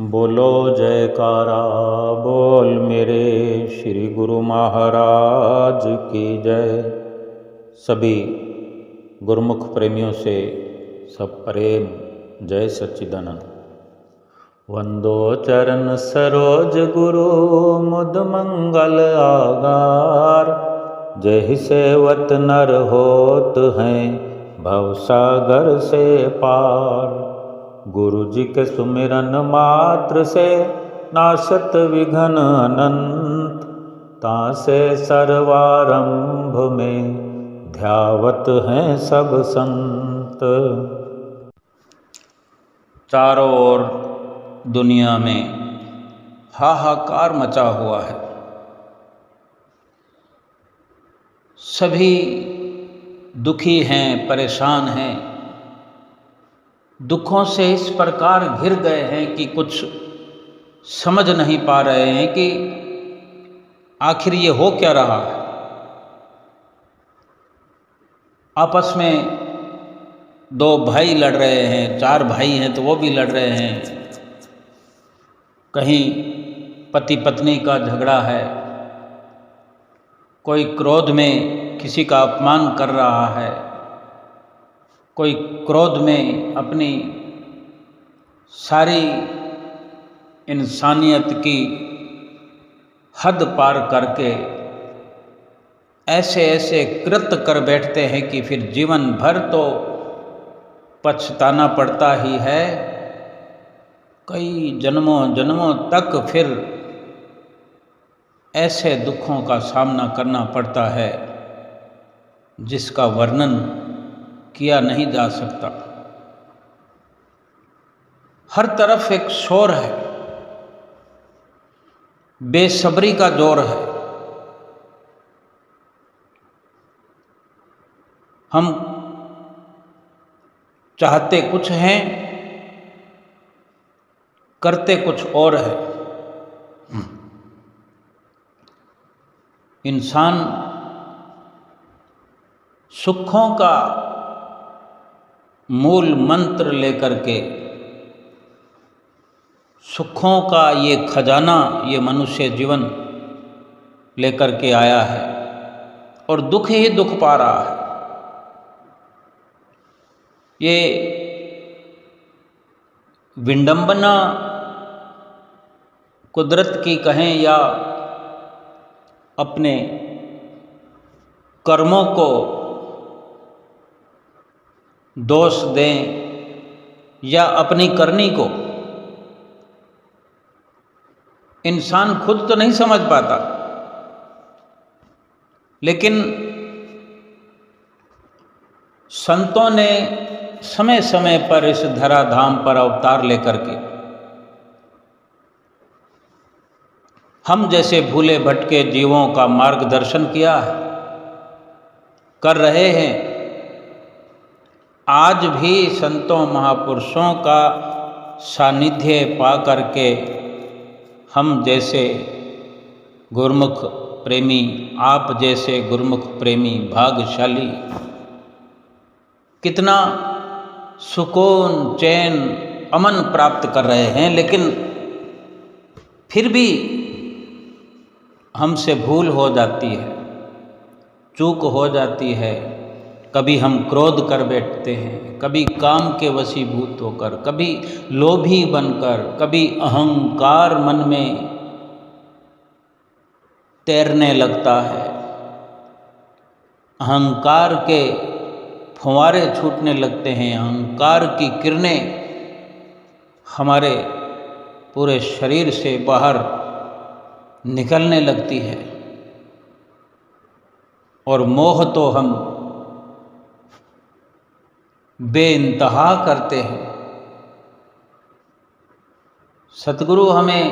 बोलो जयकारा बोल मेरे श्री गुरु महाराज की जय। सभी गुरुमुख प्रेमियों से सब प्रेम जय सच्चिदानंद। वंदो चरण सरोज गुरु मुद मंगल आगार। जय सेवत नर होत हैं भव सागर से पार। गुरु जी के सुमिरन मात्र से नाशत विघ्न अनंत। तासे सर्वारंभ में ध्यावत हैं सब संत। चारों ओर दुनिया में हाहाकार मचा हुआ है। सभी दुखी हैं, परेशान हैं, दुखों से इस प्रकार घिर गए हैं कि कुछ समझ नहीं पा रहे हैं कि आखिर ये हो क्या रहा है। आपस में दो भाई लड़ रहे हैं, चार भाई हैं तो वो भी लड़ रहे हैं। कहीं पति पत्नी का झगड़ा है, कोई क्रोध में किसी का अपमान कर रहा है, कोई क्रोध में अपनी सारी इंसानियत की हद पार करके ऐसे ऐसे कृत्य कर बैठते हैं कि फिर जीवन भर तो पछताना पड़ता ही है। कई जन्मों जन्मों तक फिर ऐसे दुखों का सामना करना पड़ता है जिसका वर्णन किया नहीं जा सकता। हर तरफ एक शोर है, बेसब्री का जोर है। हम चाहते कुछ हैं, करते कुछ और है। इंसान सुखों का मूल मंत्र लेकर के, सुखों का ये खजाना, ये मनुष्य जीवन लेकर के आया है और दुख ही दुख पा रहा है। ये विडंबना कुदरत की कहें या अपने कर्मों को दोष दें या अपनी करनी को, इंसान खुद तो नहीं समझ पाता, लेकिन संतों ने समय समय पर इस धराधाम पर अवतार लेकर के हम जैसे भूले भटके जीवों का मार्गदर्शन किया है, कर रहे हैं। आज भी संतों महापुरुषों का सानिध्य पा करके हम जैसे गुरुमुख प्रेमी, आप जैसे गुरुमुख प्रेमी भाग्यशाली कितना सुकून, चैन, अमन प्राप्त कर रहे हैं। लेकिन फिर भी हमसे भूल हो जाती है, चूक हो जाती है। कभी हम क्रोध कर बैठते हैं, कभी काम के वशीभूत होकर, कभी लोभी बनकर, कभी अहंकार मन में तैरने लगता है। अहंकार के फुंवारे छूटने लगते हैं, अहंकार की किरणें हमारे पूरे शरीर से बाहर निकलने लगती है और मोह तो हम बेइंतहा करते हैं। सतगुरु हमें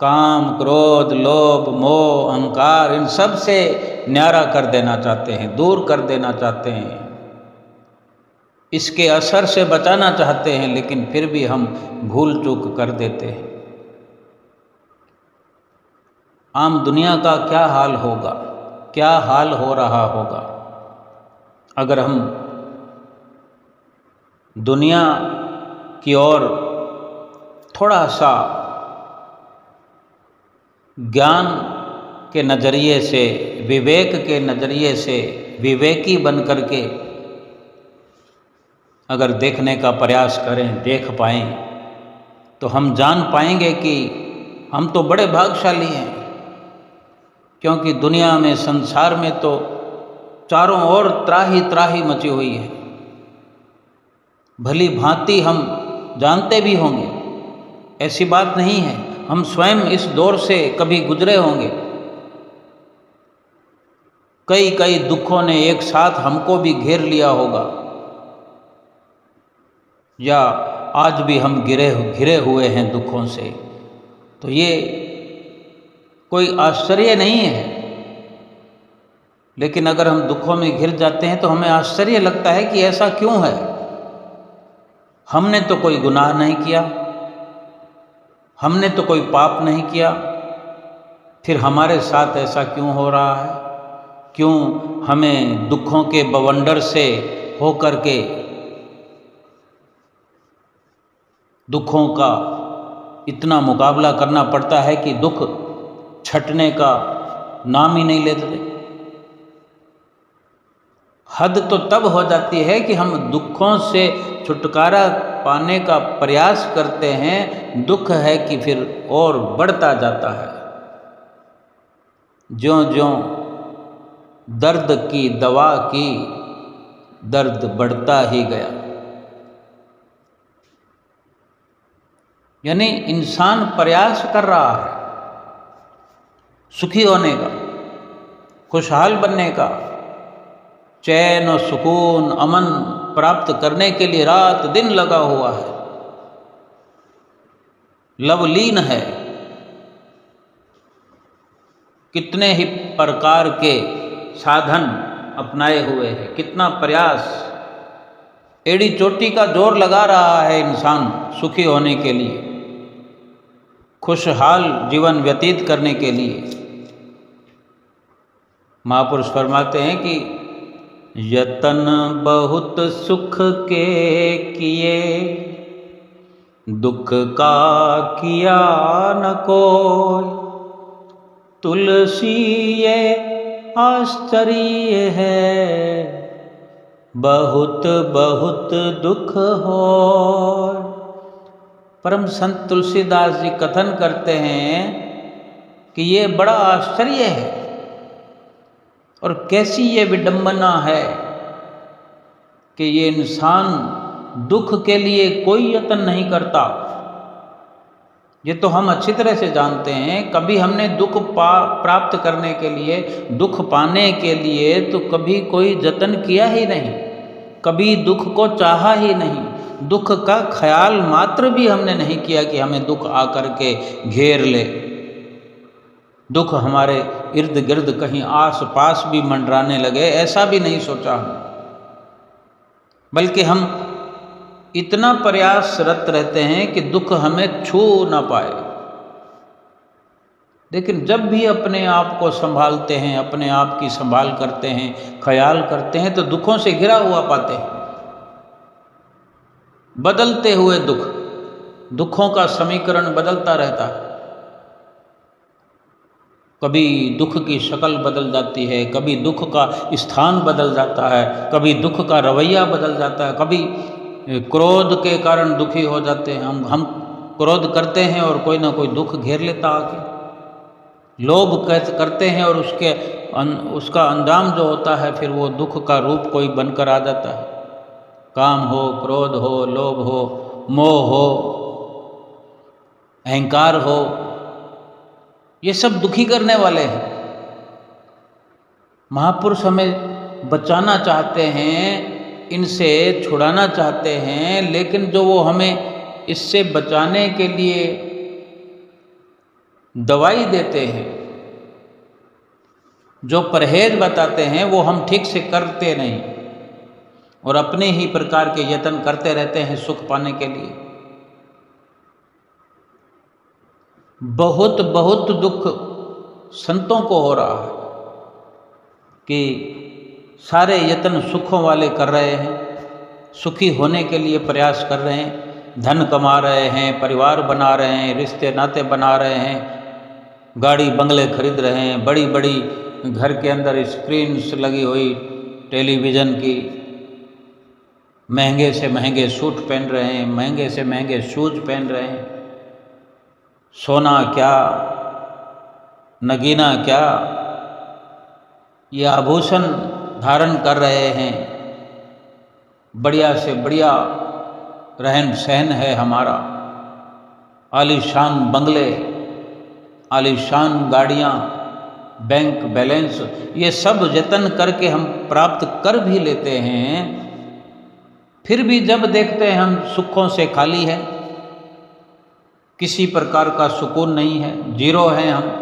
काम, क्रोध, लोभ, मोह, अहंकार इन सब से न्यारा कर देना चाहते हैं, दूर कर देना चाहते हैं, इसके असर से बचाना चाहते हैं, लेकिन फिर भी हम भूल चूक कर देते हैं। आम दुनिया का क्या हाल होगा, क्या हाल हो रहा होगा अगर हम दुनिया की ओर थोड़ा सा ज्ञान के नज़रिए से, विवेक के नज़रिए से विवेकी बन करके अगर देखने का प्रयास करें, देख पाएं, तो हम जान पाएंगे कि हम तो बड़े भाग्यशाली हैं, क्योंकि दुनिया में, संसार में तो चारों ओर त्राही त्राही मची हुई है। भली भांति हम जानते भी होंगे, ऐसी बात नहीं है, हम स्वयं इस दौर से कभी गुजरे होंगे। कई कई दुखों ने एक साथ हमको भी घेर लिया होगा, या आज भी हम घिरे हुए हैं दुखों से। तो ये कोई आश्चर्य नहीं है, लेकिन अगर हम दुखों में घिर जाते हैं तो हमें आश्चर्य लगता है कि ऐसा क्यों है। हमने तो कोई गुनाह नहीं किया, हमने तो कोई पाप नहीं किया, फिर हमारे साथ ऐसा क्यों हो रहा है? क्यों हमें दुखों के बवंडर से होकर के दुखों का इतना मुकाबला करना पड़ता है कि दुख छटने का नाम ही नहीं लेते। हद तो तब हो जाती है कि हम दुखों से छुटकारा पाने का प्रयास करते हैं, दुख है कि फिर और बढ़ता जाता है। ज्यों ज्यों दर्द की दवा की, दर्द बढ़ता ही गया। यानी इंसान प्रयास कर रहा है सुखी होने का, खुशहाल बनने का, चैन और सुकून, अमन प्राप्त करने के लिए रात दिन लगा हुआ है, लवलीन है। कितने ही प्रकार के साधन अपनाए हुए हैं, कितना प्रयास, एड़ी चोटी का जोर लगा रहा है इंसान सुखी होने के लिए, खुशहाल जीवन व्यतीत करने के लिए। महापुरुष फरमाते हैं कि यतन बहुत सुख के किए, दुख का किया न कोई, तुलसी ये आश्चर्य है, बहुत बहुत दुख हो। परम संत तुलसीदास जी कथन करते हैं कि ये बड़ा आश्चर्य है और कैसी ये विडंबना है कि ये इंसान दुख के लिए कोई यत्न नहीं करता। ये तो हम अच्छी तरह से जानते हैं, कभी हमने दुख प्राप्त करने के लिए, दुख पाने के लिए तो कभी कोई जतन किया ही नहीं, कभी दुख को चाहा ही नहीं, दुख का ख्याल मात्र भी हमने नहीं किया कि हमें दुख आकर के घेर ले, दुख हमारे इर्द गिर्द कहीं आस पास भी मंडराने लगे, ऐसा भी नहीं सोचा हमने। बल्कि हम इतना प्रयासरत रहते हैं कि दुख हमें छू ना पाए। लेकिन जब भी अपने आप को संभालते हैं, अपने आप की संभाल करते हैं, ख्याल करते हैं, तो दुखों से घिरा हुआ पाते हैं। बदलते हुए दुख, दुखों का समीकरण बदलता रहता है। कभी दुख की शक्ल बदल जाती है, कभी दुख का स्थान बदल जाता है, कभी दुख का रवैया बदल जाता है, कभी क्रोध के कारण दुखी हो जाते हैं। हम क्रोध करते हैं और कोई ना कोई दुख घेर लेता आके। लोभ करते हैं और उसका अंजाम जो होता है फिर वो दुख का रूप कोई बनकर आ जाता है। काम हो, क्रोध हो, लोभ हो, मोह हो, अहंकार हो, ये सब दुखी करने वाले हैं। महापुरुष हमें बचाना चाहते हैं, इनसे छुड़ाना चाहते हैं, लेकिन जो वो हमें इससे बचाने के लिए दवाई देते हैं, जो परहेज बताते हैं, वो हम ठीक से करते नहीं और अपने ही प्रकार के यत्न करते रहते हैं सुख पाने के लिए। बहुत बहुत दुख संतों को हो रहा है कि सारे यत्न सुखों वाले कर रहे हैं, सुखी होने के लिए प्रयास कर रहे हैं, धन कमा रहे हैं, परिवार बना रहे हैं, रिश्ते नाते बना रहे हैं, गाड़ी बंगले खरीद रहे हैं, बड़ी बड़ी घर के अंदर स्क्रीन्स लगी हुई टेलीविज़न की, महंगे से महंगे सूट पहन रहे हैं, महंगे से महंगे शूज पहन रहे हैं, सोना क्या, नगीना क्या, ये आभूषण धारण कर रहे हैं, बढ़िया से बढ़िया रहन सहन है हमारा, आलीशान बंगले, आलीशान गाड़ियाँ, बैंक बैलेंस, ये सब जतन करके हम प्राप्त कर भी लेते हैं, फिर भी जब देखते हैं हम सुखों से खाली है, किसी प्रकार का सुकून नहीं है, जीरो हैं हम।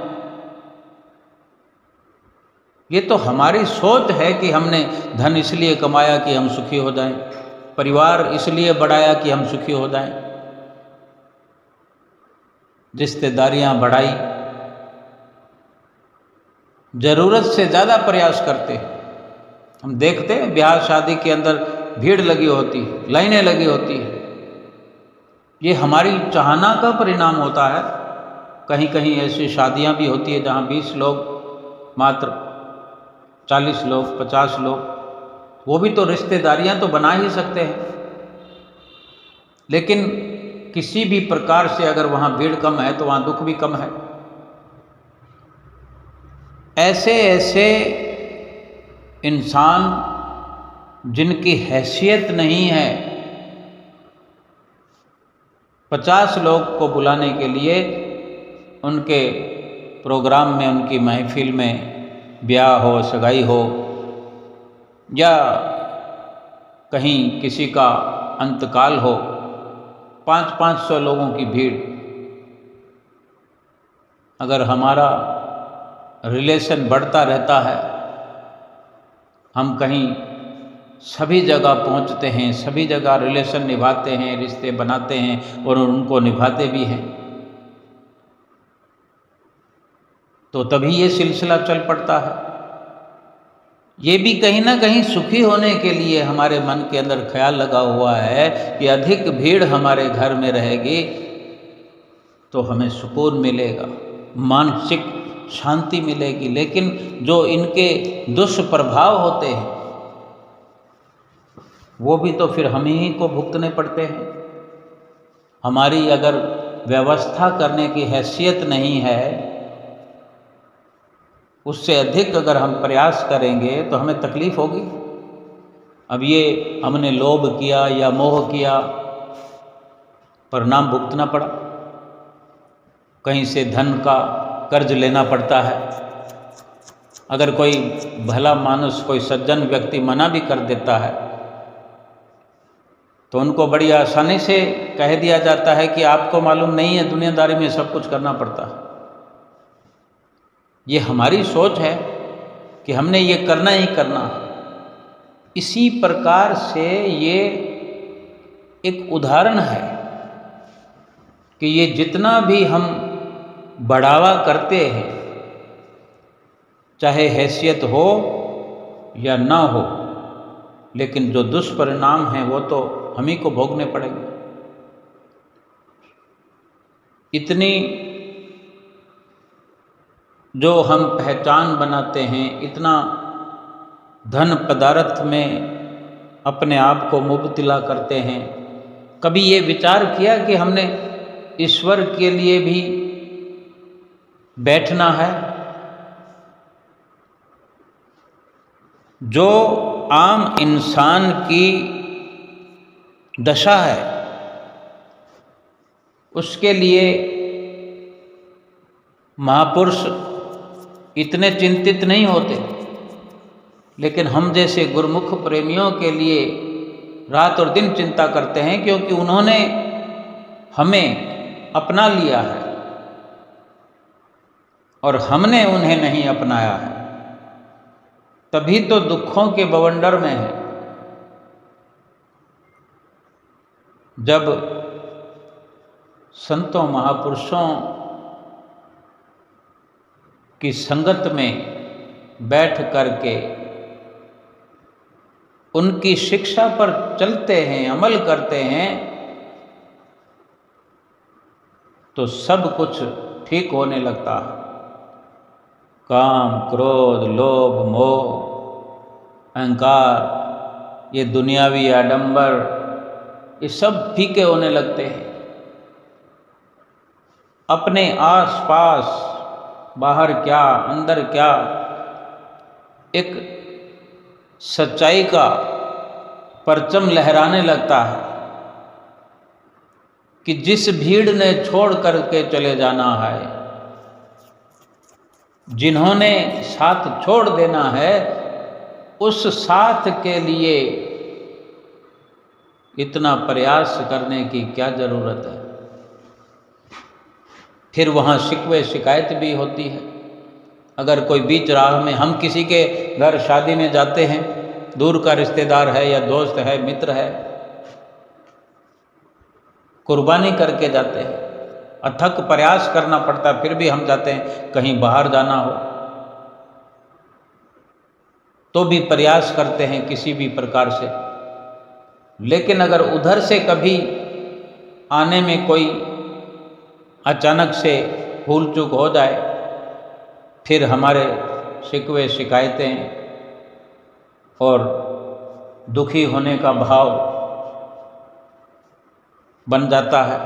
ये तो हमारी सोच है कि हमने धन इसलिए कमाया कि हम सुखी हो जाएं, परिवार इसलिए बढ़ाया कि हम सुखी हो जाएं, रिश्तेदारियां बढ़ाई, ज़रूरत से ज़्यादा प्रयास करते हैं। हम देखते हैं ब्याह शादी के अंदर भीड़ लगी होती है, लाइनें लगी होती है, ये हमारी चाहना का परिणाम होता है। कहीं कहीं ऐसी शादियां भी होती है जहां 20 लोग, मात्र 40 लोग, 50 लोग, वो भी तो रिश्तेदारियां तो बना ही सकते हैं, लेकिन किसी भी प्रकार से अगर वहाँ भीड़ कम है तो वहाँ दुख भी कम है। ऐसे ऐसे इंसान जिनकी हैसियत नहीं है, 50 लोग को बुलाने के लिए उनके प्रोग्राम में, उनकी महफिल में, ब्याह हो, सगाई हो या कहीं किसी का अंतकाल हो, 500-500 लोगों की भीड़। अगर हमारा रिलेशन बढ़ता रहता है, हम कहीं सभी जगह पहुंचते हैं, सभी जगह रिलेशन निभाते हैं, रिश्ते बनाते हैं और उनको निभाते भी हैं, तो तभी ये सिलसिला चल पड़ता है। ये भी कहीं ना कहीं सुखी होने के लिए हमारे मन के अंदर ख्याल लगा हुआ है कि अधिक भीड़ हमारे घर में रहेगी तो हमें सुकून मिलेगा, मानसिक शांति मिलेगी। लेकिन जो इनके दुष्प्रभाव होते हैं वो भी तो फिर हम ही को भुगतने पड़ते हैं। हमारी अगर व्यवस्था करने की हैसियत नहीं है, उससे अधिक अगर हम प्रयास करेंगे तो हमें तकलीफ होगी। अब ये हमने लोभ किया या मोह किया, परिणाम भुगतना पड़ा, कहीं से धन का कर्ज लेना पड़ता है। अगर कोई भला मानुस, कोई सज्जन व्यक्ति मना भी कर देता है तो उनको बड़ी आसानी से कह दिया जाता है कि आपको मालूम नहीं है, दुनियादारी में सब कुछ करना पड़ता है। ये हमारी सोच है कि हमने ये करना ही करना है। इसी प्रकार से ये एक उदाहरण है कि ये जितना भी हम बढ़ावा करते हैं, चाहे हैसियत हो या ना हो, लेकिन जो दुष्परिणाम हैं वो तो हम ही को भोगने पड़ेंगे। इतनी जो हम पहचान बनाते हैं, इतना धन पदार्थ में अपने आप को मुब्तला करते हैं, कभी ये विचार किया कि हमने ईश्वर के लिए भी बैठना है? जो आम इंसान की दशा है उसके लिए महापुरुष इतने चिंतित नहीं होते, लेकिन हम जैसे गुरुमुख प्रेमियों के लिए रात और दिन चिंता करते हैं, क्योंकि उन्होंने हमें अपना लिया है और हमने उन्हें नहीं अपनाया है, तभी तो दुखों के बवंडर में है। जब संतों महापुरुषों की संगत में बैठ करके उनकी शिक्षा पर चलते हैं, अमल करते हैं, तो सब कुछ ठीक होने लगता है। काम, क्रोध, लोभ, मोह, अहंकार, ये दुनियावी आडंबर, ये सब फीके होने लगते हैं। अपने आस पास बाहर क्या अंदर क्या एक सच्चाई का परचम लहराने लगता है कि जिस भीड़ ने छोड़ करके चले जाना है, जिन्होंने साथ छोड़ देना है, उस साथ के लिए इतना प्रयास करने की क्या जरूरत है। फिर वहाँ शिकवे शिकायत भी होती है। अगर कोई बीच राह में, हम किसी के घर शादी में जाते हैं, दूर का रिश्तेदार है या दोस्त है, मित्र है, कुर्बानी करके जाते हैं, अथक प्रयास करना पड़ता, फिर भी हम जाते हैं। कहीं बाहर जाना हो तो भी प्रयास करते हैं किसी भी प्रकार से। लेकिन अगर उधर से कभी आने में कोई अचानक से भूल चूक हो जाए, फिर हमारे शिकवे शिकायतें और दुखी होने का भाव बन जाता है।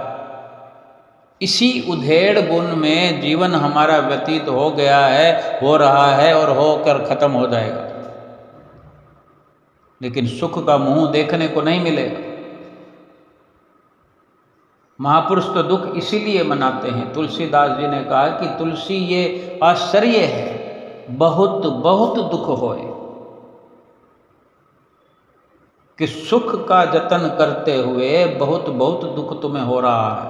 इसी उधेड़ बुन में जीवन हमारा व्यतीत हो गया है, हो रहा है और होकर खत्म हो जाएगा। लेकिन सुख का मुंह देखने को नहीं मिलेगा। महापुरुष तो दुख इसीलिए मनाते हैं। तुलसीदास जी ने कहा कि तुलसी ये आश्चर्य है, बहुत बहुत दुख होए, कि सुख का जतन करते हुए बहुत बहुत दुख तुम्हें हो रहा है।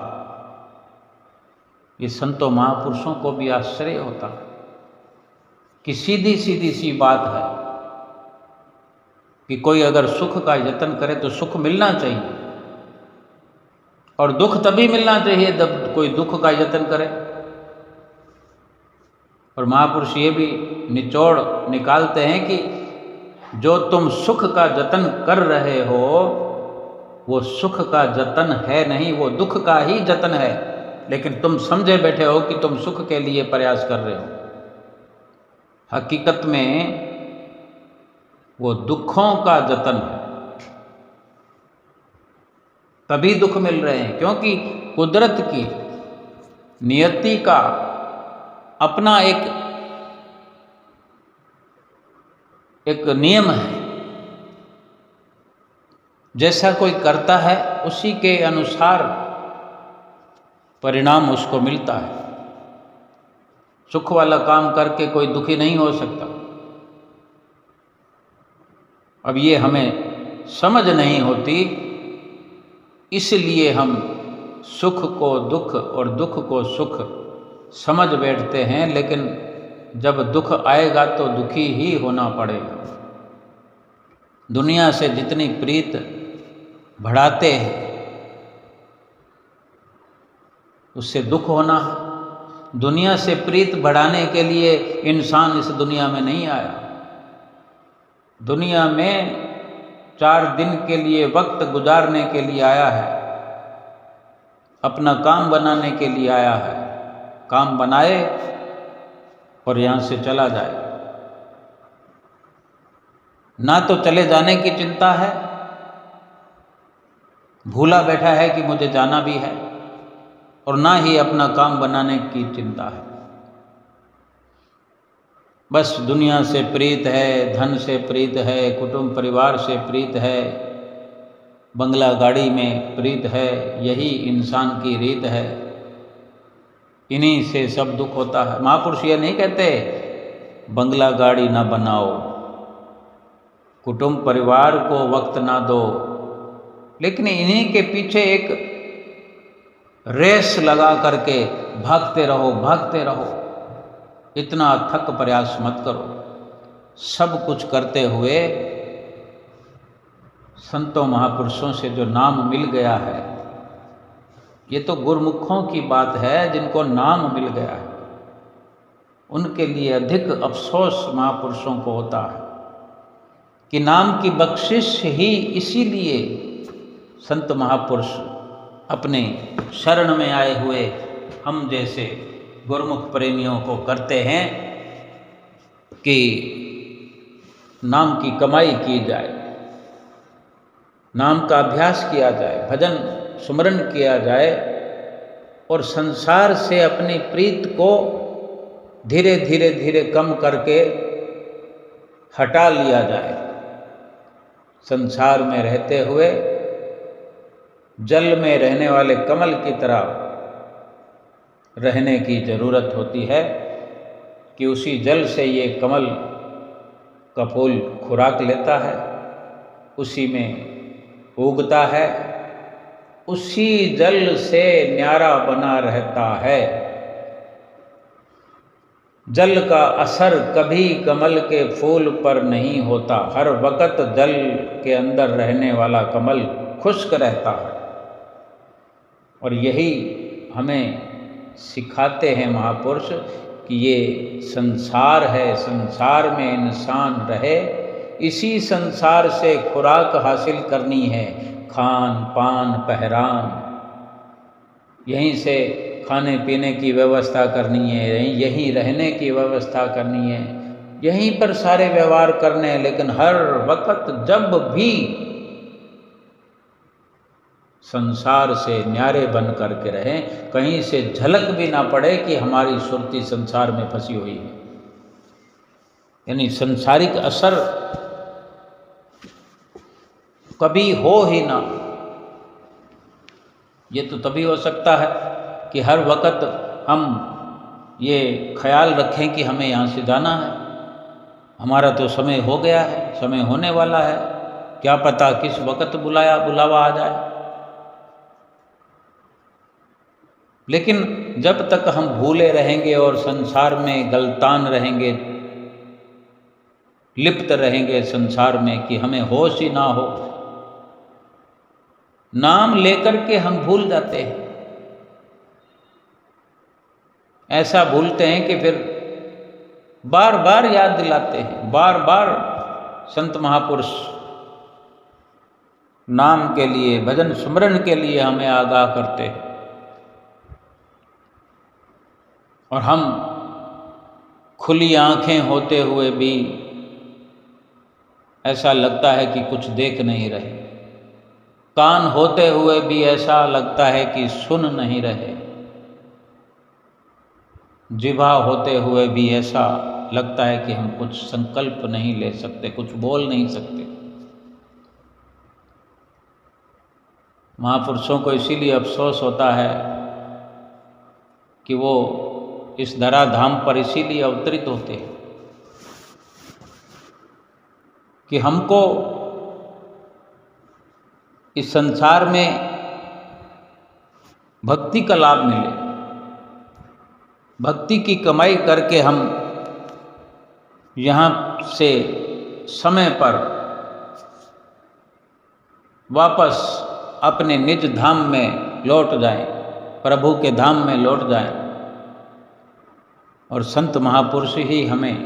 ये संतों महापुरुषों को भी आश्चर्य होता है कि सीधी सीधी सी बात है कि कोई अगर सुख का यत्न करे तो सुख मिलना चाहिए, और दुख तभी मिलना चाहिए जब कोई दुख का यत्न करे। और महापुरुष ये भी निचोड़ निकालते हैं कि जो तुम सुख का जतन कर रहे हो वो सुख का जतन है नहीं, वो दुख का ही जतन है। लेकिन तुम समझे बैठे हो कि तुम सुख के लिए प्रयास कर रहे हो। हकीकत में वो दुखों का जतन है, तभी दुख मिल रहे हैं। क्योंकि कुदरत की नियति का अपना एक नियम है। जैसा कोई करता है उसी के अनुसार परिणाम उसको मिलता है। सुख वाला काम करके कोई दुखी नहीं हो सकता। अब ये हमें समझ नहीं होती, इसलिए हम सुख को दुख और दुख को सुख समझ बैठते हैं। लेकिन जब दुख आएगा तो दुखी ही होना पड़ेगा। दुनिया से जितनी प्रीत बढ़ाते हैं उससे दुख होना है। दुनिया से प्रीत बढ़ाने के लिए इंसान इस दुनिया में नहीं आया। दुनिया में 4 दिन के लिए वक्त गुजारने के लिए आया है, अपना काम बनाने के लिए आया है। काम बनाए और यहाँ से चला जाए। ना तो चले जाने की चिंता है, भूला बैठा है कि मुझे जाना भी है, और ना ही अपना काम बनाने की चिंता है। बस दुनिया से प्रीत है, धन से प्रीत है, कुटुंब परिवार से प्रीत है, बंगला गाड़ी में प्रीत है। यही इंसान की रीत है। इन्हीं से सब दुख होता है। महापुरुष ये नहीं कहते बंगला गाड़ी ना बनाओ, कुटुंब परिवार को वक्त ना दो, लेकिन इन्हीं के पीछे एक रेस लगा करके भागते रहो। इतना थक प्रयास मत करो। सब कुछ करते हुए संतों महापुरुषों से जो नाम मिल गया है, ये तो गुरमुखों की बात है जिनको नाम मिल गया है। उनके लिए अधिक अफसोस महापुरुषों को होता है कि नाम की बख्शिश ही इसीलिए संत महापुरुष अपने शरण में आए हुए हम जैसे गुरुमुख प्रेमियों को करते हैं कि नाम की कमाई की जाए, नाम का अभ्यास किया जाए, भजन सुमरन किया जाए और संसार से अपनी प्रीत को धीरे धीरे धीरे कम करके हटा लिया जाए। संसार में रहते हुए जल में रहने वाले कमल की तरह रहने की ज़रूरत होती है कि उसी जल से ये कमल का फूल खुराक लेता है, उसी में उगता है, उसी जल से न्यारा बना रहता है। जल का असर कभी कमल के फूल पर नहीं होता। हर वक्त जल के अंदर रहने वाला कमल खुश्क रहता है। और यही हमें सिखाते हैं महापुरुष कि ये संसार है, संसार में इंसान रहे, इसी संसार से खुराक हासिल करनी है, खान पान पहरान, यहीं से खाने पीने की व्यवस्था करनी है, यहीं रहने की व्यवस्था करनी है, यहीं पर सारे व्यवहार करने हैं। लेकिन हर वक्त जब भी संसार से न्यारे बन करके रहें, कहीं से झलक भी ना पड़े कि हमारी सुरती संसार में फंसी हुई है। यानी संसारिक असर कभी हो ही ना। ये तो तभी हो सकता है कि हर वक्त हम ये ख्याल रखें कि हमें यहाँ से जाना है, हमारा तो समय हो गया है, समय होने वाला है, क्या पता किस वक्त बुलावा आ जाए। लेकिन जब तक हम भूले रहेंगे और संसार में गलतान रहेंगे, लिप्त रहेंगे संसार में कि हमें होश ही ना हो, नाम लेकर के हम भूल जाते हैं। ऐसा भूलते हैं कि फिर बार बार याद दिलाते हैं, बार बार संत महापुरुष नाम के लिए, भजन सुमरन के लिए हमें आगाह करते हैं। और हम खुली आंखें होते हुए भी ऐसा लगता है कि कुछ देख नहीं रहे, कान होते हुए भी ऐसा लगता है कि सुन नहीं रहे, जिह्वा होते हुए भी ऐसा लगता है कि हम कुछ संकल्प नहीं ले सकते, कुछ बोल नहीं सकते। महापुरुषों को इसीलिए अफसोस होता है कि वो इस धराधाम पर इसीलिए अवतरित होते हैं कि हमको इस संसार में भक्ति का लाभ मिले, भक्ति की कमाई करके हम यहाँ से समय पर वापस अपने निज धाम में लौट जाएं, प्रभु के धाम में लौट जाएं। और संत महापुरुष ही हमें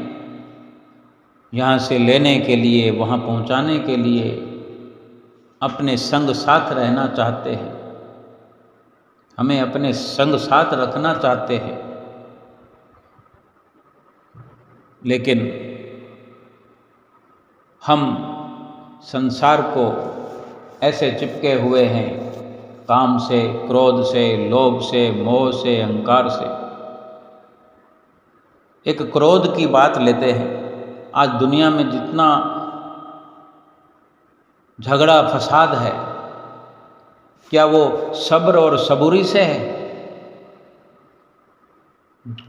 यहाँ से लेने के लिए, वहाँ पहुँचाने के लिए अपने संग साथ रहना चाहते हैं, हमें अपने संग साथ रखना चाहते हैं। लेकिन हम संसार को ऐसे चिपके हुए हैं, काम से, क्रोध से, लोभ से, मोह से, अहंकार से। एक क्रोध की बात लेते हैं। आज दुनिया में जितना झगड़ा फसाद है, क्या वो सब्र और सबूरी से है?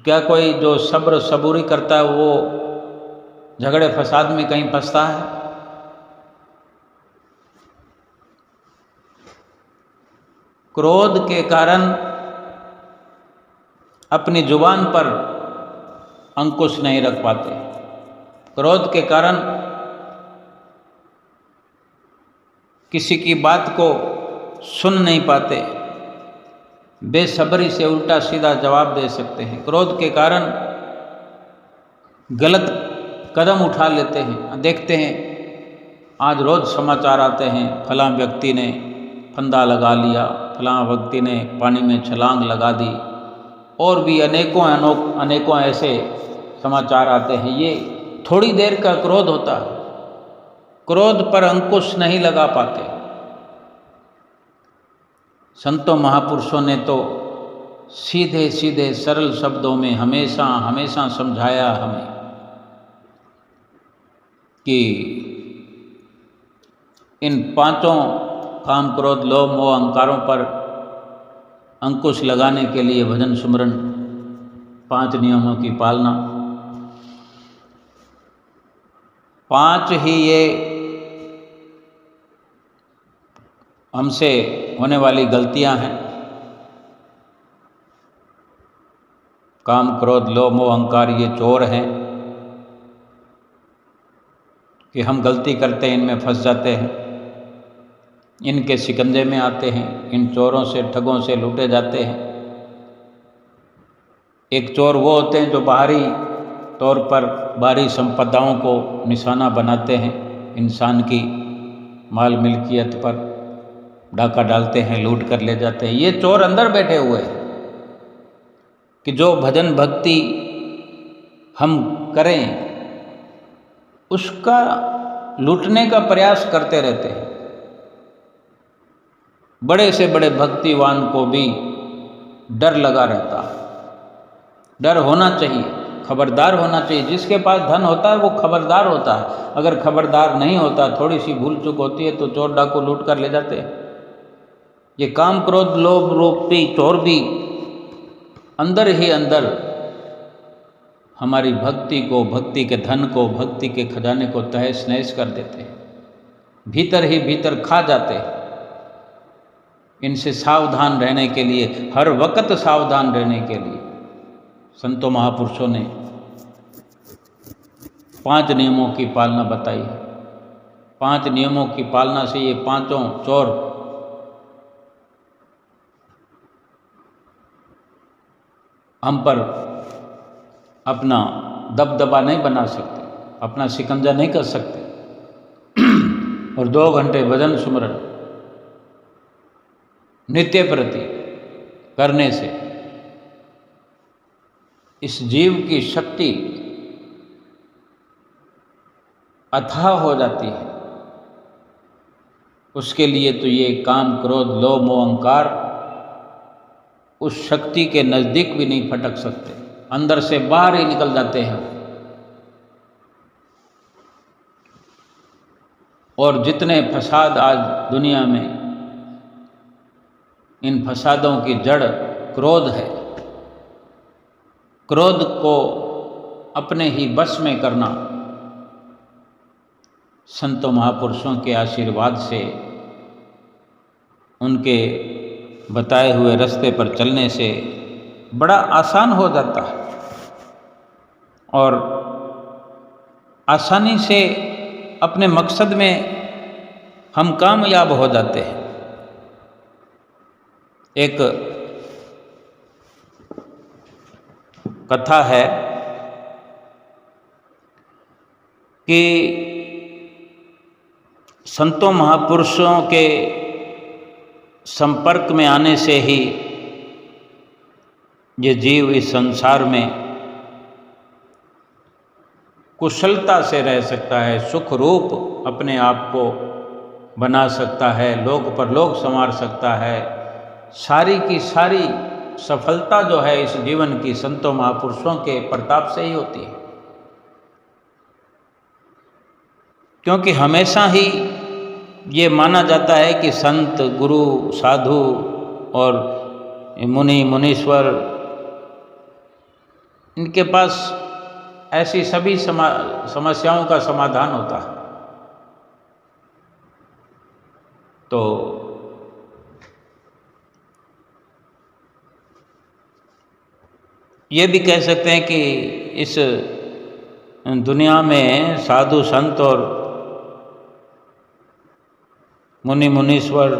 क्या कोई जो सब्र सबूरी करता है वो झगड़े फसाद में कहीं फंसता है? क्रोध के कारण अपनी जुबान पर अंकुश नहीं रख पाते, क्रोध के कारण किसी की बात को सुन नहीं पाते, बेसब्री से उल्टा सीधा जवाब दे सकते हैं, क्रोध के कारण गलत कदम उठा लेते हैं। देखते हैं आज रोज़ समाचार आते हैं, फलां व्यक्ति ने फंदा लगा लिया, फलां व्यक्ति ने पानी में छलांग लगा दी, और भी अनेकों ऐसे समाचार आते हैं। ये थोड़ी देर का क्रोध होता है, क्रोध पर अंकुश नहीं लगा पाते। संतों महापुरुषों ने तो सीधे सीधे सरल शब्दों में हमेशा हमेशा समझाया हमें कि इन पांचों काम, क्रोध, लोभ, मोह, अहंकारों पर अंकुश लगाने के लिए भजन सुमरन, 5 नियमों की पालना। 5 ही ये हमसे होने वाली गलतियां हैं। काम, क्रोध, लोभ, मोह, अहंकार ये चोर हैं कि हम गलती करते हैं, इनमें फंस जाते हैं, इनके शिकंजे में आते हैं, इन चोरों से, ठगों से लूटे जाते हैं। एक चोर वो होते हैं जो बाहरी तौर पर बाहरी संपदाओं को निशाना बनाते हैं, इंसान की माल मिल्कियत पर डाका डालते हैं, लूट कर ले जाते हैं। ये चोर अंदर बैठे हुए हैं कि जो भजन भक्ति हम करें उसका लूटने का प्रयास करते रहते हैं। बड़े से बड़े भक्तिवान को भी डर लगा रहता है। डर होना चाहिए, खबरदार होना चाहिए। जिसके पास धन होता है वो खबरदार होता है। अगर खबरदार नहीं होता, थोड़ी सी भूल चूक होती है तो चोर डाकू लूट कर ले जाते हैं। ये काम, क्रोध, लोभ रूपी चोर भी अंदर ही अंदर हमारी भक्ति को, भक्ति के धन को, भक्ति के खजाने को तहस नहस कर देते हैं, भीतर ही भीतर खा जाते हैं। इनसे सावधान रहने के लिए, हर वक्त सावधान रहने के लिए संतों महापुरुषों ने 5 नियमों की पालना बताई है। 5 नियमों की पालना से ये पांचों चोर हम पर अपना दबदबा नहीं बना सकते, अपना शिकंजा नहीं कर सकते। और 2 घंटे भजन सुमरन नित्य प्रति करने से इस जीव की शक्ति अथाह हो जाती है। उसके लिए तो ये काम, क्रोध, लोभ, मोह, अहंकार उस शक्ति के नज़दीक भी नहीं फटक सकते, अंदर से बाहर ही निकल जाते हैं। और जितने फसाद आज दुनिया में, इन फसादों की जड़ क्रोध है। क्रोध को अपने ही बस में करना संतों महापुरुषों के आशीर्वाद से, उनके बताए हुए रास्ते पर चलने से बड़ा आसान हो जाता है और आसानी से अपने मकसद में हम कामयाब हो जाते हैं। एक कथा है कि संतों महापुरुषों के संपर्क में आने से ही ये जीव इस संसार में कुशलता से रह सकता है, सुख रूप अपने आप को बना सकता है, लोक परलोक संवार सकता है। सारी की सारी सफलता जो है इस जीवन की संतों महापुरुषों के प्रताप से ही होती है। क्योंकि हमेशा ही ये माना जाता है कि संत, गुरु, साधु और मुनि, मुनीश्वर, इनके पास ऐसी सभी समस्याओं का समाधान होता है। तो ये भी कह सकते हैं कि इस दुनिया में साधु, संत और मुनि, मुनीश्वर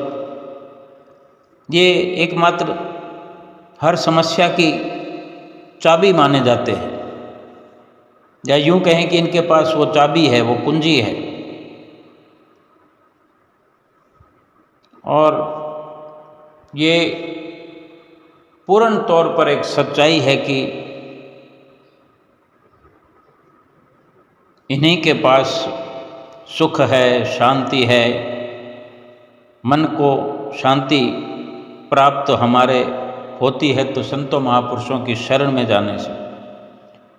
ये एकमात्र हर समस्या की चाबी माने जाते हैं, या यूं कहें कि इनके पास वो चाबी है, वो कुंजी है। और ये पूर्ण तौर पर एक सच्चाई है कि इन्हीं के पास सुख है, शांति है। मन को शांति प्राप्त हमारे होती है तो संतों महापुरुषों की शरण में जाने से,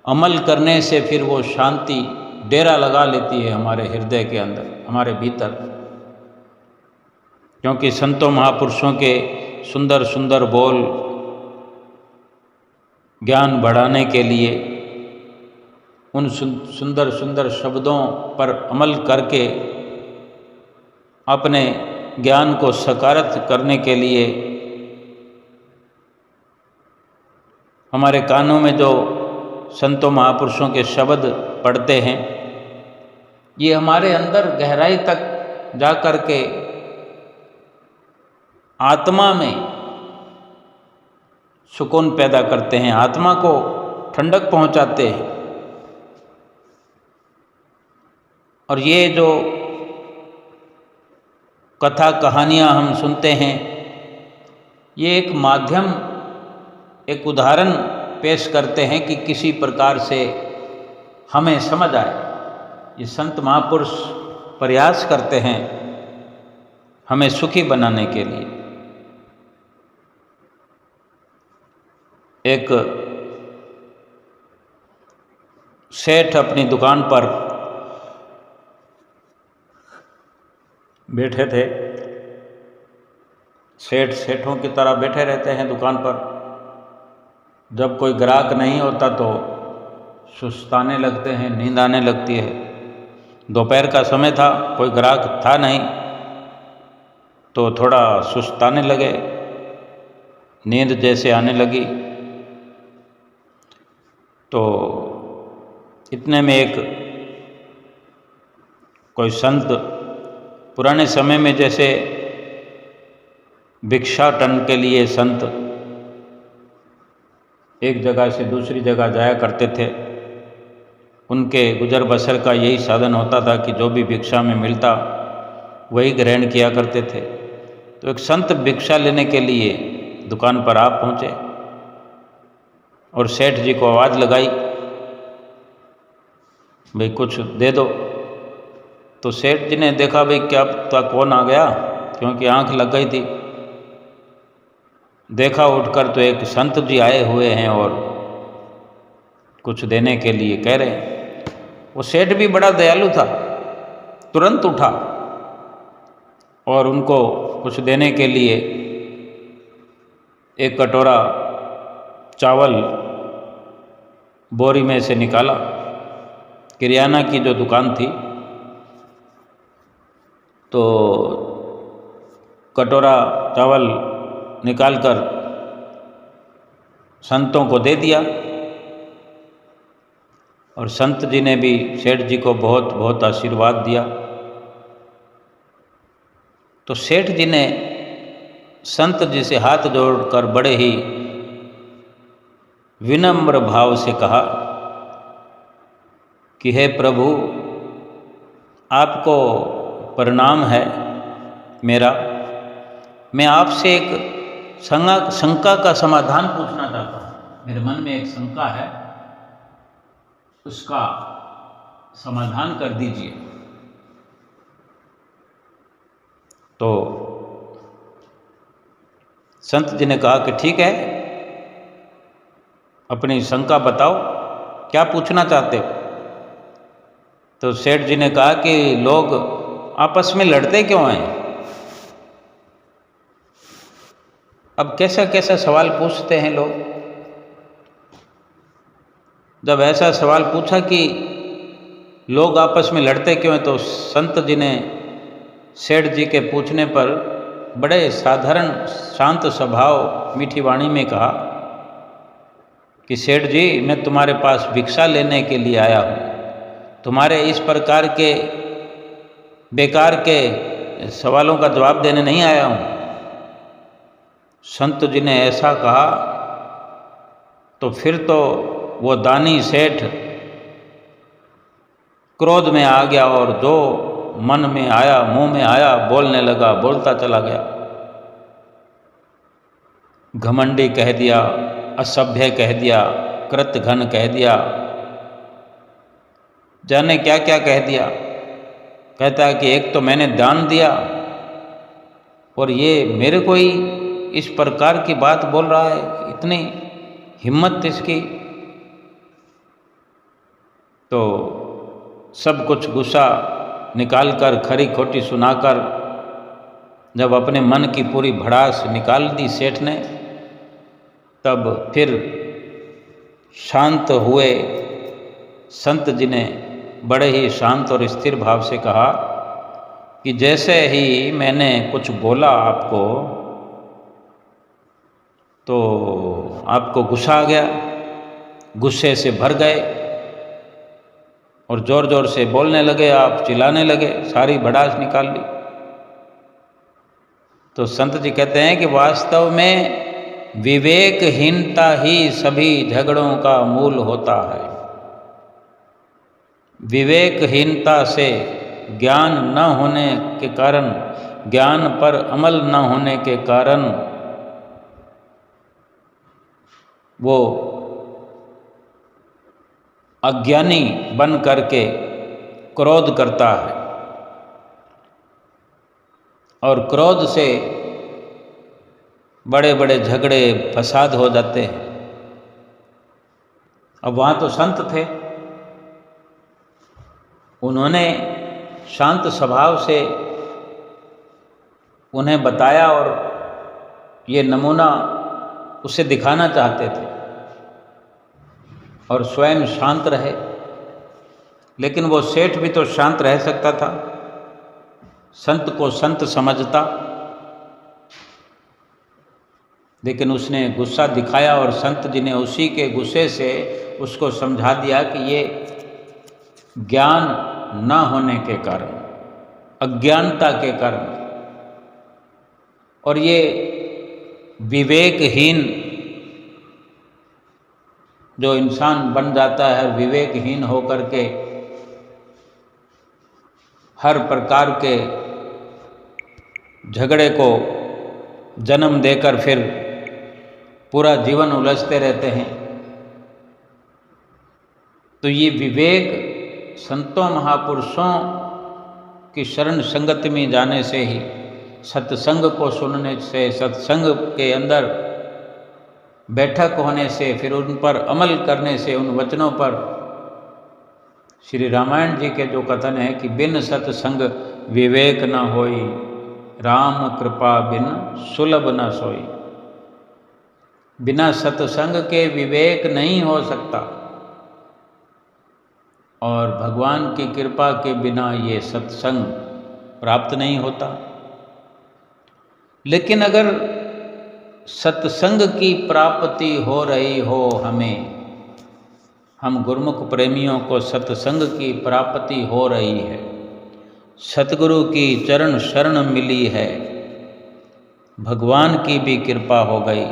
अमल करने से फिर वो शांति डेरा लगा लेती है हमारे हृदय के अंदर, हमारे भीतर। क्योंकि संतों महापुरुषों के सुंदर सुंदर बोल ज्ञान बढ़ाने के लिए, उन सुंदर सुंदर शब्दों पर अमल करके अपने ज्ञान को साकारत करने के लिए हमारे कानों में जो संतों महापुरुषों के शब्द पढ़ते हैं, ये हमारे अंदर गहराई तक जा कर के आत्मा में सुकून पैदा करते हैं, आत्मा को ठंडक पहुंचाते हैं। और ये जो कथा कहानियाँ हम सुनते हैं, ये एक माध्यम, एक उदाहरण पेश करते हैं कि किसी प्रकार से हमें समझ आए। ये संत महापुरुष प्रयास करते हैं हमें सुखी बनाने के लिए। एक सेठ अपनी दुकान पर बैठे थे। सेठ सेठों की तरह बैठे रहते हैं दुकान पर। जब कोई ग्राहक नहीं होता तो सुस्ताने लगते हैं, नींद आने लगती है। दोपहर का समय था, कोई ग्राहक था नहीं तो थोड़ा सुस्ताने लगे, नींद जैसे आने लगी। तो इतने में एक कोई संत, पुराने समय में जैसे भिक्षाटन के लिए संत एक जगह से दूसरी जगह जाया करते थे, उनके गुजर बसर का यही साधन होता था कि जो भी भिक्षा में मिलता वही ग्रहण किया करते थे। तो एक संत भिक्षा लेने के लिए दुकान पर आ पहुँचे और सेठ जी को आवाज़ लगाई, भाई कुछ दे दो। तो सेठ जी ने देखा भाई क्या पता कौन आ गया, क्योंकि आंख लग गई थी। देखा उठकर तो एक संत जी आए हुए हैं और कुछ देने के लिए कह रहे हैं। वो सेठ भी बड़ा दयालु था, तुरंत उठा और उनको कुछ देने के लिए एक कटोरा चावल बोरी में से निकाला। किराना की जो दुकान थी, तो कटोरा चावल निकालकर संतों को दे दिया। और संत जी ने भी सेठ जी को बहुत बहुत आशीर्वाद दिया। तो सेठ जी ने संत जी से हाथ जोड़कर बड़े ही विनम्र भाव से कहा कि हे प्रभु, आपको प्रणाम है मेरा। मैं आपसे एक शंका का समाधान पूछना चाहता हूँ। मेरे मन में एक शंका है, उसका समाधान कर दीजिए। तो संत जी ने कहा कि ठीक है, अपनी शंका बताओ, क्या पूछना चाहते हो। तो सेठ जी ने कहा कि लोग आपस में लड़ते क्यों हैं। अब कैसा कैसा सवाल पूछते हैं लोग। जब ऐसा सवाल पूछा कि लोग आपस में लड़ते क्यों हैं, तो संत जी ने सेठ जी के पूछने पर बड़े साधारण शांत स्वभाव मीठी वाणी में कहा कि सेठ जी, मैं तुम्हारे पास भिक्षा लेने के लिए आया हूँ, तुम्हारे इस प्रकार के बेकार के सवालों का जवाब देने नहीं आया हूँ। संत जी ने ऐसा कहा तो फिर तो वो दानी सेठ क्रोध में आ गया और जो मन में आया, मुंह में आया, बोलने लगा, बोलता चला गया। घमंडी कह दिया, असभ्य कह दिया, कृतघ्न कह दिया, जाने क्या क्या कह दिया। कहता है कि एक तो मैंने दान दिया और ये मेरे को ही इस प्रकार की बात बोल रहा है, इतनी हिम्मत इसकी। तो सब कुछ गुस्सा निकालकर, खरी खोटी सुनाकर, जब अपने मन की पूरी भड़ास निकाल दी सेठ ने, तब फिर शांत हुए संत जी ने बड़े ही शांत और स्थिर भाव से कहा कि जैसे ही मैंने कुछ बोला आपको तो आपको गुस्सा आ गया, गुस्से से भर गए और ज़ोर ज़ोर से बोलने लगे, आप चिल्लाने लगे, सारी भड़ास निकाल ली। तो संत जी कहते हैं कि वास्तव में विवेकहीनता ही सभी झगड़ों का मूल होता है। विवेकहीनता से, ज्ञान न होने के कारण, ज्ञान पर अमल न होने के कारण वो अज्ञानी बन करके क्रोध करता है और क्रोध से बड़े बड़े झगड़े फसाद हो जाते हैं। अब वहाँ तो संत थे, उन्होंने शांत स्वभाव से उन्हें बताया और ये नमूना उसे दिखाना चाहते थे और स्वयं शांत रहे। लेकिन वो सेठ भी तो शांत रह सकता था, संत को संत समझता, लेकिन उसने गुस्सा दिखाया और संत जी ने उसी के गुस्से से उसको समझा दिया कि ये ज्ञान न होने के कारण, अज्ञानता के कारण, और ये विवेकहीन जो इंसान बन जाता है, विवेकहीन होकर के हर प्रकार के झगड़े को जन्म देकर फिर पूरा जीवन उलझते रहते हैं। तो ये विवेक संतों महापुरुषों की शरण संगति में जाने से ही, सत्संग को सुनने से, सत्संग के अंदर बैठक होने से, फिर उन पर अमल करने से, उन वचनों पर, श्री रामायण जी के जो कथन है कि बिन सत्संग विवेक न होई, राम कृपा बिन सुलभ न सोई। बिना सत्संग के विवेक नहीं हो सकता और भगवान की कृपा के बिना ये सत्संग प्राप्त नहीं होता। लेकिन अगर सत्संग की प्राप्ति हो रही हो हमें, हम गुरुमुख प्रेमियों को सत्संग की प्राप्ति हो रही है, सतगुरु की चरण शरण मिली है, भगवान की भी कृपा हो गई,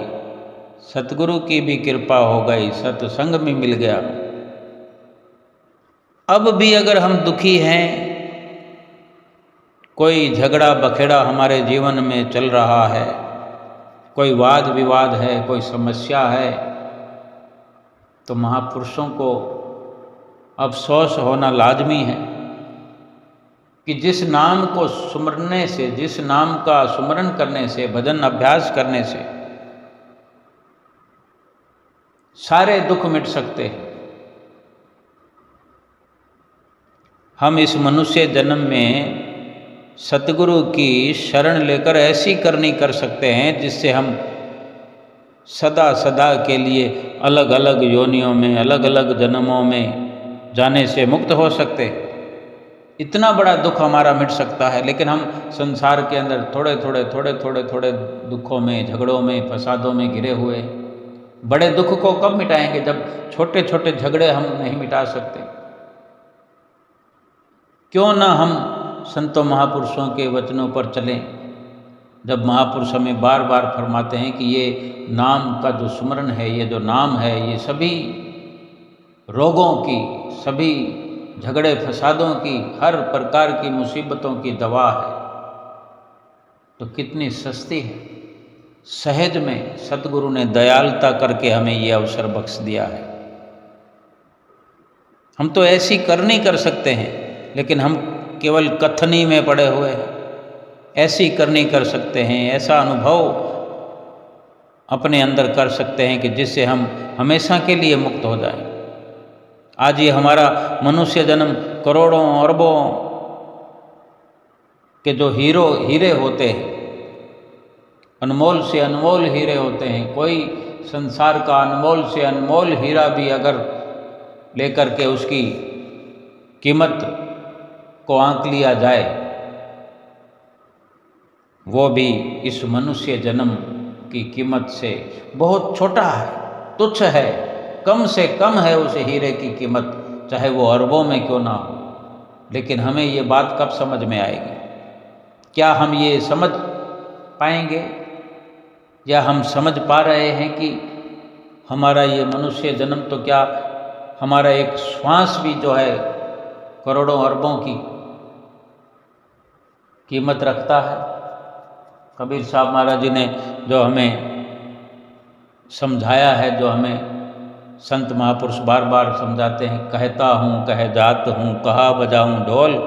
सतगुरु की भी कृपा हो गई, सत्संग में मिल गया। अब भी अगर हम दुखी हैं, कोई झगड़ा बखेड़ा हमारे जीवन में चल रहा है, कोई वाद विवाद है, कोई समस्या है, तो महापुरुषों को अफसोस होना लाजमी है कि जिस नाम को सुमरने से, जिस नाम का सुमरण करने से, भजन अभ्यास करने से सारे दुख मिट सकते हैं, हम इस मनुष्य जन्म में सतगुरु की शरण लेकर ऐसी करनी कर सकते हैं जिससे हम सदा सदा के लिए अलग अलग योनियों में, अलग अलग जन्मों में जाने से मुक्त हो सकते। इतना बड़ा दुख हमारा मिट सकता है। लेकिन हम संसार के अंदर थोड़े थोड़े दुखों में, झगड़ों में, फसादों में घिरे हुए, बड़े दुख को कब मिटाएंगे जब छोटे छोटे झगड़े हम नहीं मिटा सकते। क्यों ना हम संतों महापुरुषों के वचनों पर चलें, जब महापुरुष हमें बार बार फरमाते हैं कि ये नाम का जो सुमरन है, ये जो नाम है, ये सभी रोगों की, सभी झगड़े फसादों की, हर प्रकार की मुसीबतों की दवा है। तो कितनी सस्ती है, सहज में सतगुरु ने दयालुता करके हमें ये अवसर बख्श दिया है। हम तो ऐसी करनी कर सकते हैं, लेकिन हम केवल कथनी में पड़े हुए हैं। ऐसी करनी कर सकते हैं, ऐसा अनुभव अपने अंदर कर सकते हैं कि जिससे हम हमेशा के लिए मुक्त हो जाएं। आज ये हमारा मनुष्य जन्म करोड़ों अरबों के जो हीरे होते हैं, अनमोल से अनमोल हीरे होते हैं, कोई संसार का अनमोल से अनमोल हीरा भी अगर लेकर के उसकी कीमत को आंक लिया जाए, वो भी इस मनुष्य जन्म की कीमत से बहुत छोटा है, तुच्छ है, कम से कम है उस हीरे की कीमत, चाहे वो अरबों में क्यों ना हो। लेकिन हमें ये बात कब समझ में आएगी? क्या हम ये समझ पाएंगे, या हम समझ पा रहे हैं कि हमारा ये मनुष्य जन्म तो क्या हमारा एक श्वास भी जो है करोड़ों अरबों की कीमत रखता है। कबीर साहब महाराज जी ने जो हमें समझाया है, जो हमें संत महापुरुष बार बार समझाते हैं, कहता हूँ कह जात हूँ, कहा बजाऊँ ढोल,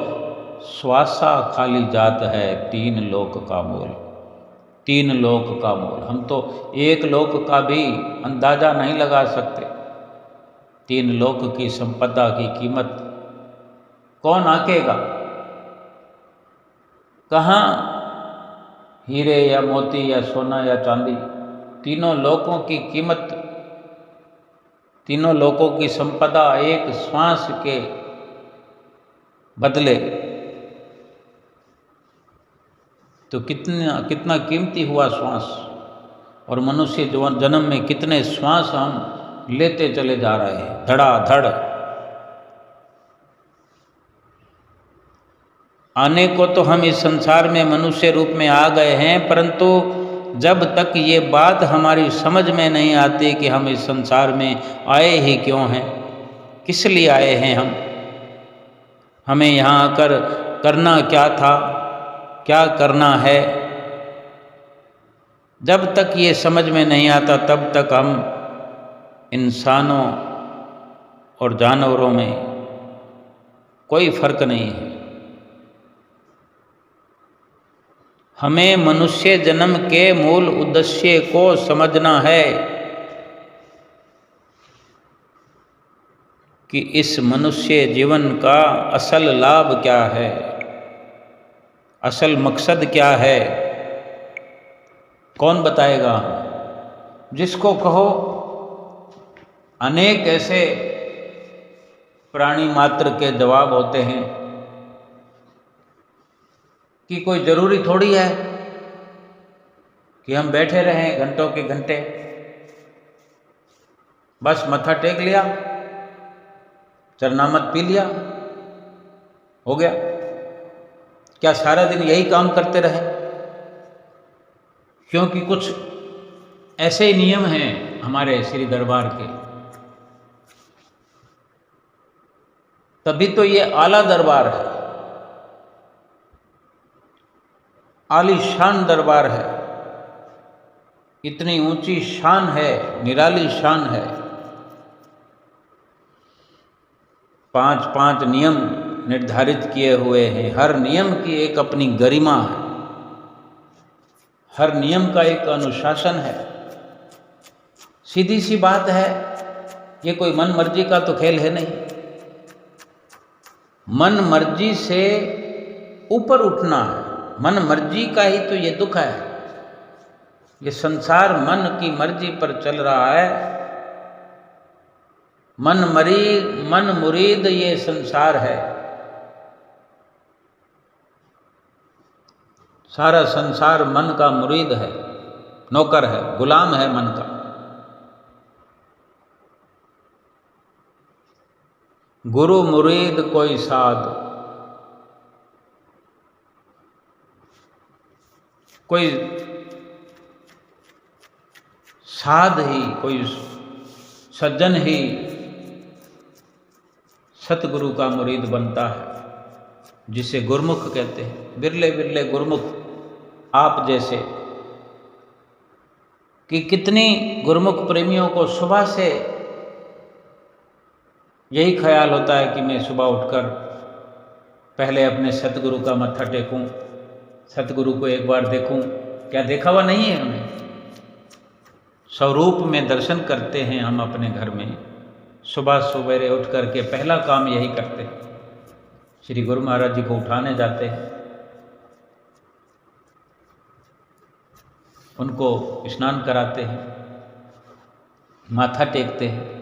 श्वासा खाली जात है, 3 लोक का मोल। 3 लोक का मोल, हम तो 1 लोक का भी अंदाजा नहीं लगा सकते। 3 लोक की संपदा की कीमत कौन आंकेगा? कहाँ हीरे या मोती या सोना या चांदी, तीनों लोकों की कीमत, तीनों लोकों की संपदा एक श्वास के बदले तो कितना कीमती हुआ श्वास। और मनुष्य जन्म में कितने श्वास हम लेते चले जा रहे हैं, धड़ाधड़। आने को तो हम इस संसार में मनुष्य रूप में आ गए हैं, परंतु जब तक ये बात हमारी समझ में नहीं आती कि हम इस संसार में आए ही क्यों हैं, किस लिए आए हैं, हमें यहाँ आकर करना क्या था, क्या करना है, जब तक ये समझ में नहीं आता तब तक हम इंसानों और जानवरों में कोई फर्क नहीं है। हमें मनुष्य जन्म के मूल उद्देश्य को समझना है कि इस मनुष्य जीवन का असल लाभ क्या है, असल मकसद क्या है, कौन बताएगा? जिसको कहो, अनेक ऐसे प्राणी मात्र के जवाब होते हैं कि कोई ज़रूरी थोड़ी है कि हम बैठे रहें घंटों के घंटे, बस मत्था टेक लिया, चरनामत पी लिया, हो गया। क्या सारा दिन यही काम करते रहे? क्योंकि कुछ ऐसे नियम हैं हमारे श्री दरबार के, तभी तो ये आला दरबार है, आलीशान दरबार है, इतनी ऊंची शान है, निराली शान है। 5 नियम निर्धारित किए हुए हैं, हर नियम की एक अपनी गरिमा है, हर नियम का एक अनुशासन है। सीधी सी बात है, ये कोई मन मर्जी का तो खेल है नहीं। मन मर्जी से ऊपर उठना है, मन मर्जी का ही तो ये दुख है। ये संसार मन की मर्जी पर चल रहा है, मन मुरीद ये संसार है। सारा संसार मन का मुरीद है, नौकर है, गुलाम है मन का। गुरु मुरीद कोई साध, कोई साध ही, कोई सज्जन ही सतगुरु का मुरीद बनता है, जिसे गुरमुख कहते हैं। बिरले बिरले गुरमुख आप जैसे कि कितनी गुरुमुख प्रेमियों को सुबह से यही ख्याल होता है कि मैं सुबह उठकर पहले अपने सतगुरु का मत्था टेकूं, सतगुरु को एक बार देखूं। क्या देखा हुआ नहीं है उन्हें? स्वरूप में दर्शन करते हैं हम अपने घर में। सुबह सवेरे उठ करके पहला काम यही करते हैं, श्री गुरु महाराज जी को उठाने जाते हैं, उनको स्नान कराते हैं, माथा टेकते हैं।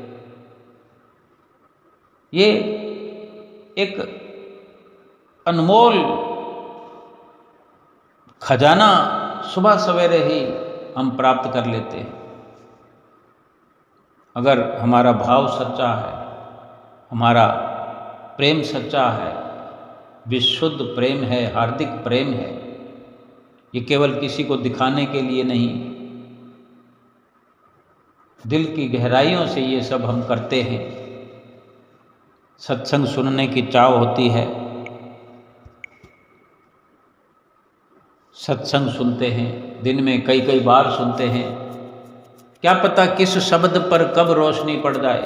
ये एक अनमोल खजाना सुबह सवेरे ही हम प्राप्त कर लेते हैं। अगर हमारा भाव सच्चा है, हमारा प्रेम सच्चा है, विशुद्ध प्रेम है, हार्दिक प्रेम है, ये केवल किसी को दिखाने के लिए नहीं, दिल की गहराइयों से ये सब हम करते हैं। सत्संग सुनने की चाव होती है, सत्संग सुनते हैं, दिन में कई कई बार सुनते हैं। क्या पता किस शब्द पर कब रोशनी पड़ जाए,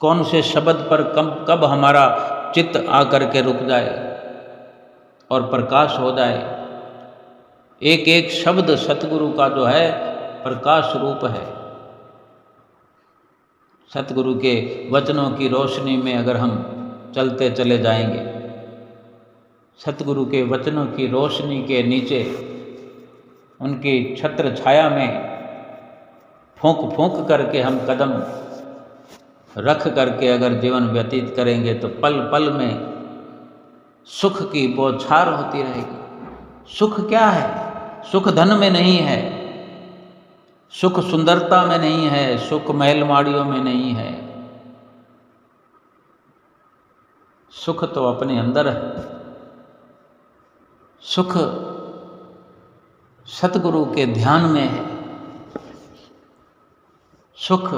कौन से शब्द पर कब हमारा चित्त आकर के रुक जाए और प्रकाश हो जाए। एक एक शब्द सतगुरु का जो है प्रकाश रूप है। सतगुरु के वचनों की रोशनी में अगर हम चलते चले जाएंगे, सतगुरु के वचनों की रोशनी के नीचे उनकी छत्र छाया में फूंक फूंक करके हम कदम रख करके अगर जीवन व्यतीत करेंगे तो पल पल में सुख की बौछार होती रहेगी। सुख क्या है? सुख धन में नहीं है, सुख सुंदरता में नहीं है, सुख महल माड़ियों में नहीं है। सुख तो अपने अंदर है। सुख सतगुरु के ध्यान में है। सुख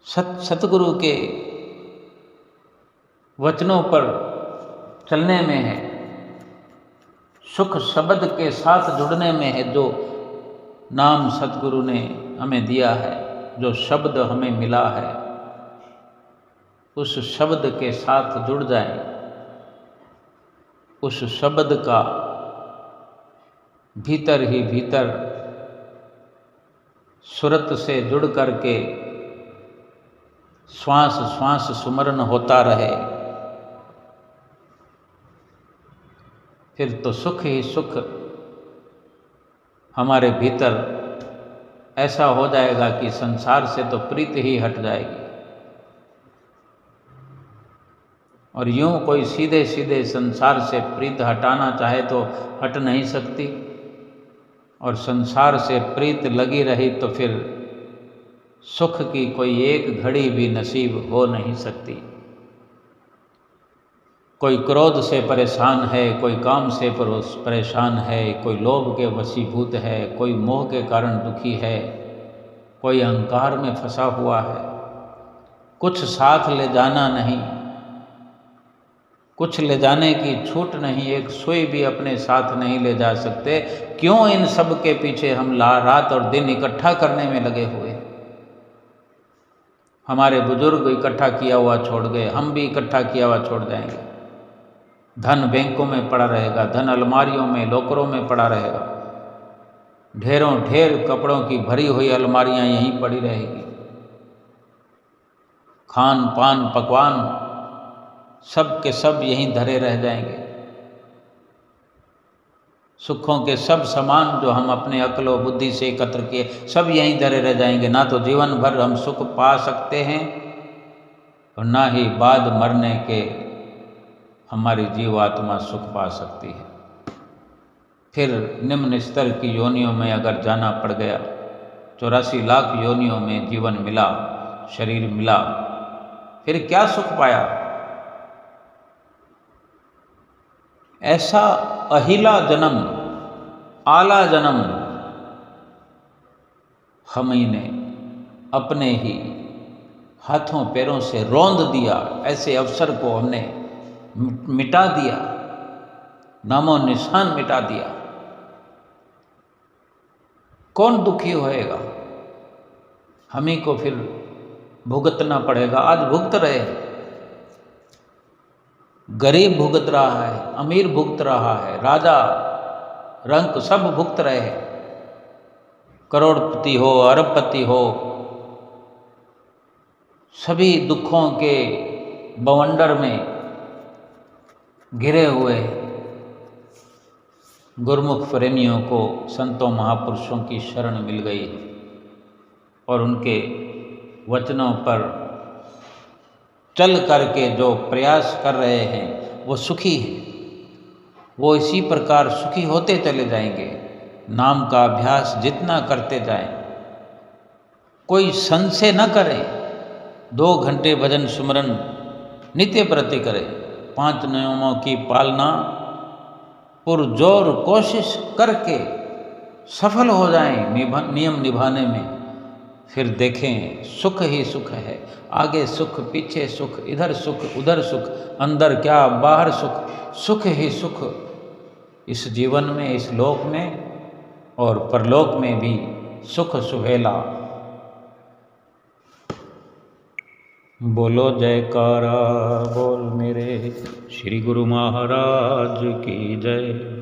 सतगुरु के वचनों पर चलने में है। सुख शब्द के साथ जुड़ने में है। जो नाम सतगुरु ने हमें दिया है, जो शब्द हमें मिला है, उस शब्द के साथ जुड़ जाएं। उस शब्द का भीतर ही भीतर सुरत से जुड़ करके श्वास श्वास सुमरन होता रहे, फिर तो सुख ही सुख हमारे भीतर ऐसा हो जाएगा कि संसार से तो प्रीत ही हट जाएगी। और यूं कोई सीधे सीधे संसार से प्रीत हटाना चाहे तो हट नहीं सकती, और संसार से प्रीत लगी रही तो फिर सुख की कोई एक घड़ी भी नसीब हो नहीं सकती। कोई क्रोध से परेशान है, कोई काम से परेशान है, कोई लोभ के वशीभूत है, कोई मोह के कारण दुखी है, कोई अहंकार में फंसा हुआ है। कुछ साथ ले जाना नहीं, कुछ ले जाने की छूट नहीं, एक सुई भी अपने साथ नहीं ले जा सकते। क्यों इन सब के पीछे हम रात और दिन इकट्ठा करने में लगे हुए? हमारे बुजुर्ग इकट्ठा किया हुआ छोड़ गए, हम भी इकट्ठा किया हुआ छोड़ जाएंगे। धन बैंकों में पड़ा रहेगा, धन अलमारियों में लॉकरों में पड़ा रहेगा, ढेरों ढेर कपड़ों की भरी हुई अलमारियां यहीं पड़ी रहेगी। खान पान पकवान सब के सब यहीं धरे रह जाएंगे। सुखों के सब सामान जो हम अपने अक्ल और बुद्धि से एकत्र किए सब यहीं धरे रह जाएंगे। ना तो जीवन भर हम सुख पा सकते हैं और ना ही बाद मरने के हमारी जीवात्मा सुख पा सकती है। फिर निम्न स्तर की योनियों में अगर जाना पड़ गया, 84 लाख योनियों में जीवन मिला, शरीर मिला, फिर क्या सुख पाया? ऐसा अहिला जन्म, आला जन्म हमने अपने ही हाथों पैरों से रौंद दिया। ऐसे अवसर को हमने मिटा दिया, नामो निशान मिटा दिया। कौन दुखी होएगा? हम ही को फिर भुगतना पड़ेगा। आज भुगत रहे, गरीब भुगत रहा है, अमीर भुगत रहा है, राजा रंक सब भुगत रहे हैं। करोड़पति हो, अरबपति हो, सभी दुखों के बवंडर में घिरे हुए गुरुमुख प्रेमियों को संतों महापुरुषों की शरण मिल गई और उनके वचनों पर चल करके जो प्रयास कर रहे हैं वो सुखी हैं। वो इसी प्रकार सुखी होते चले जाएंगे। नाम का अभ्यास जितना करते जाएं, कोई संशय न करें। 2 घंटे भजन सुमरन नित्य प्रति करें। 5 नियमों की पालना पुरजोर कोशिश करके सफल हो जाएं नियम निभाने में। फिर देखें सुख ही सुख है। आगे सुख, पीछे सुख, इधर सुख, उधर सुख, अंदर क्या बाहर सुख, सुख ही सुख इस जीवन में, इस लोक में और परलोक में भी सुख सुहेला। बोलो जयकारा बोल मेरे श्री गुरु महाराज की जय।